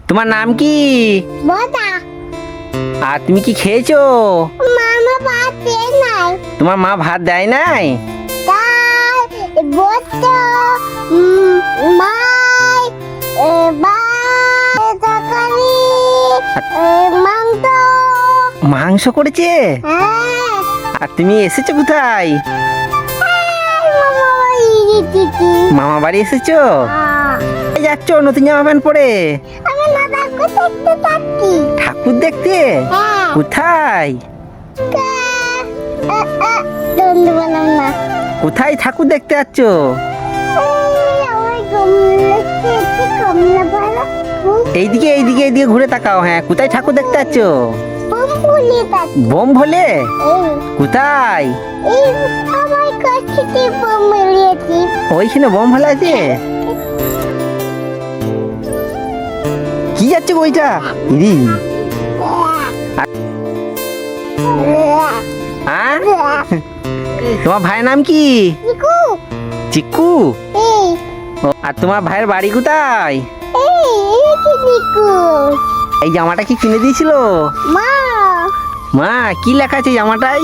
তোমার নাম কি? বড়া। আর তুমি কি খেয়েছো? মামা ভাত দেয় নাই। তোমার মা ভাত দেয় নাই? তাই বড়া মাই তরকারি মাংস। মাংস করেছে? হ্যাঁ। আর তুমি এসেছো কোথায়? মামা বাড়ি এসেছো? এই যাচ্ছ নতুন জামা প্যান্ট পরে? আমি না দেখতে দেখতে থাকি। ঠাকুর দেখতে? হ্যাঁ। কোথায়? দন্ডু বললাম না। কোথায় ঠাকুর দেখতে যাচ্ছ? এইদিকে এইদিকে এইদিকে ঘুরে তাকাও। হ্যাঁ, কোথায় ঠাকুর দেখতে যাচ্ছ? বোম ভোলে? কোথায়? ওইখানে বোম ভোলে আছে? কি যাচ্ছে গো ওইটা? ইরি হ্যাঁ? তোমার ভাইয়ের নাম কি? চিকু? ও, আর তোমার ভাইয়ের বাড়ি কোথায়? এই জামাটা কি কিনে দিয়েছিল? মা, কি লেখা আছে জামাটায়?